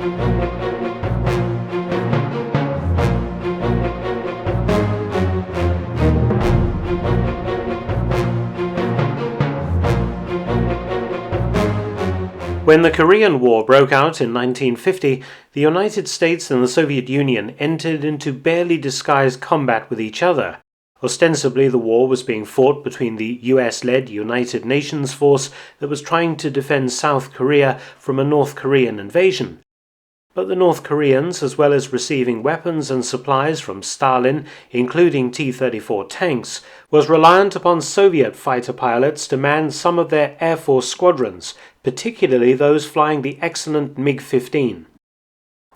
When the Korean War broke out in 1950, the United States and the Soviet Union entered into barely disguised combat with each other. Ostensibly, the war was being fought between the US-led United Nations force that was trying to defend South Korea from a North Korean invasion. But the North Koreans, as well as receiving weapons and supplies from Stalin, including T-34 tanks, was reliant upon Soviet fighter pilots to man some of their Air Force squadrons, particularly those flying the excellent MiG-15.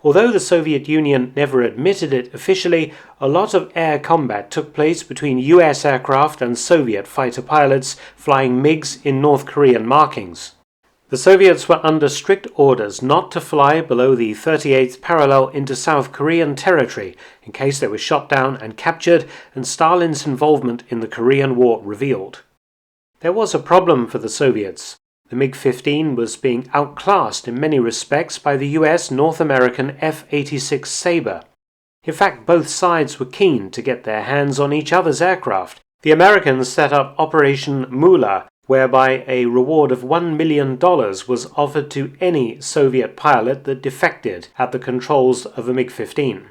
Although the Soviet Union never admitted it officially, a lot of air combat took place between US aircraft and Soviet fighter pilots flying MiGs in North Korean markings. The Soviets were under strict orders not to fly below the 38th parallel into South Korean territory in case they were shot down and captured and Stalin's involvement in the Korean War revealed. There was a problem for the Soviets. The MiG-15 was being outclassed in many respects by the US North American F-86 Sabre. In fact, both sides were keen to get their hands on each other's aircraft. The Americans set up Operation Moolah, whereby a reward of $1 million was offered to any Soviet pilot that defected at the controls of a MiG-15.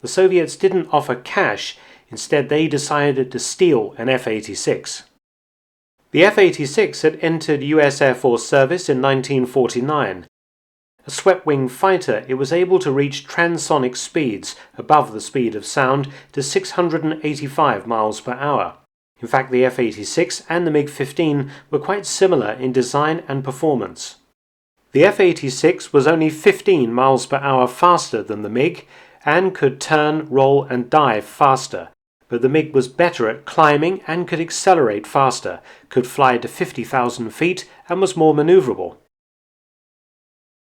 The Soviets didn't offer cash, instead they decided to steal an F-86. The F-86 had entered US Air Force service in 1949. A swept-wing fighter, it was able to reach transonic speeds above the speed of sound to 685 miles per hour. In fact, the F-86 and the MiG-15 were quite similar in design and performance. The F-86 was only 15 miles per hour faster than the MiG and could turn, roll and dive faster, but the MiG was better at climbing and could accelerate faster, could fly to 50,000 feet and was more maneuverable.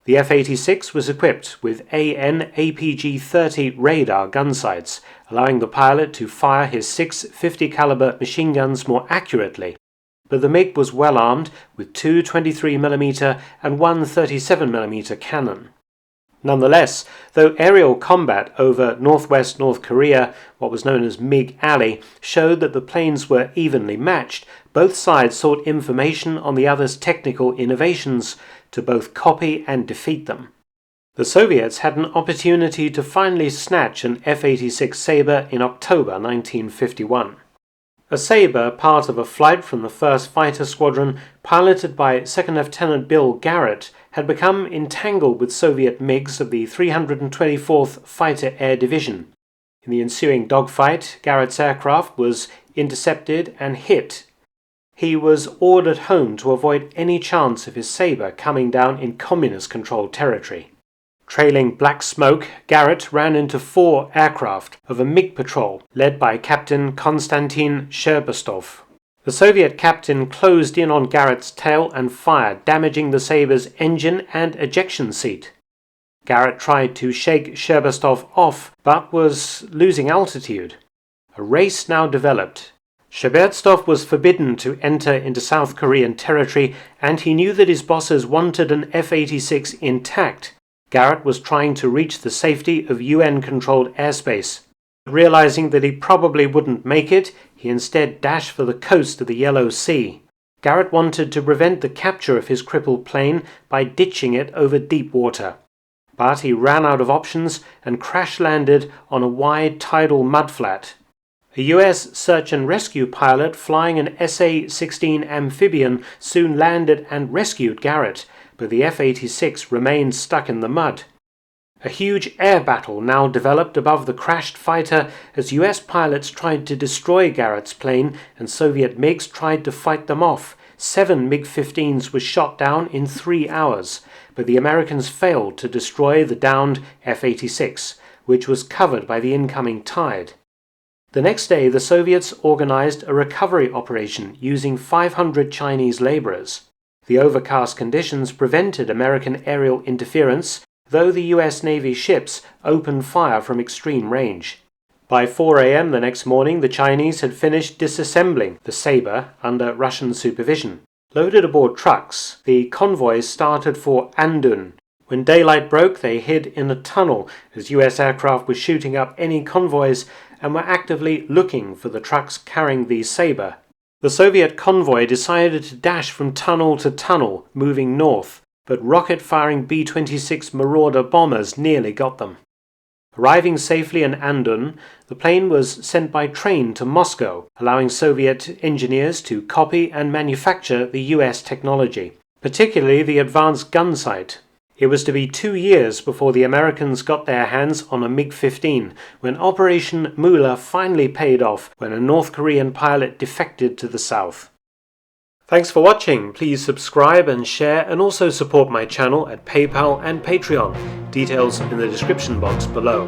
The F-86 was equipped with AN APG-30 radar gun sights, allowing the pilot to fire his 6 50 caliber machine guns more accurately, but the MiG was well armed with two 23mm and one 37mm cannon. Nonetheless, though aerial combat over northwest North Korea, what was known as MiG Alley, showed that the planes were evenly matched, both sides sought information on the other's technical innovations to both copy and defeat them. The Soviets had an opportunity to finally snatch an F-86 Sabre in October 1951. A Sabre, part of a flight from the 1st Fighter Squadron, piloted by 2nd Lieutenant Bill Garrett, had become entangled with Soviet MiGs of the 324th Fighter Air Division. In the ensuing dogfight, Garrett's aircraft was intercepted and hit. He was ordered home to avoid any chance of his Sabre coming down in communist-controlled territory. Trailing black smoke, Garrett ran into 4 aircraft of a MiG patrol led by Captain Konstantin Sherbastov. The Soviet captain closed in on Garrett's tail and fired, damaging the Sabre's engine and ejection seat. Garrett tried to shake Sherbastov off, but was losing altitude. A race now developed. Sherbastov was forbidden to enter into South Korean territory, and he knew that his bosses wanted an F-86 intact. Garrett was trying to reach the safety of UN-controlled airspace. Realizing that he probably wouldn't make it, he instead dashed for the coast of the Yellow Sea. Garrett wanted to prevent the capture of his crippled plane by ditching it over deep water. But he ran out of options and crash-landed on a wide tidal mudflat. A US search and rescue pilot flying an SA-16 amphibian soon landed and rescued Garrett, but the F-86 remained stuck in the mud. A huge air battle now developed above the crashed fighter as US pilots tried to destroy Garrett's plane and Soviet MiGs tried to fight them off. 7 MiG-15s were shot down in 3 hours, but the Americans failed to destroy the downed F-86, which was covered by the incoming tide. The next day, the Soviets organized a recovery operation using 500 Chinese laborers. The overcast conditions prevented American aerial interference, though the US Navy ships opened fire from extreme range. By 4 a.m. the next morning, the Chinese had finished disassembling the Sabre under Russian supervision. Loaded aboard trucks, the convoys started for Andun, When daylight broke, they hid in a tunnel as US aircraft were shooting up any convoys and were actively looking for the trucks carrying the Sabre. The Soviet convoy decided to dash from tunnel to tunnel, moving north, but rocket-firing B-26 Marauder bombers nearly got them. Arriving safely in Andun, the plane was sent by train to Moscow, allowing Soviet engineers to copy and manufacture the US technology, particularly the advanced gun sight. It was to be 2 years before the Americans got their hands on a MiG-15, when Operation Moolah finally paid off when a North Korean pilot defected to the south. Thanks for watching. Please subscribe and share, and also support my channel at PayPal and Patreon. Details in the description box below.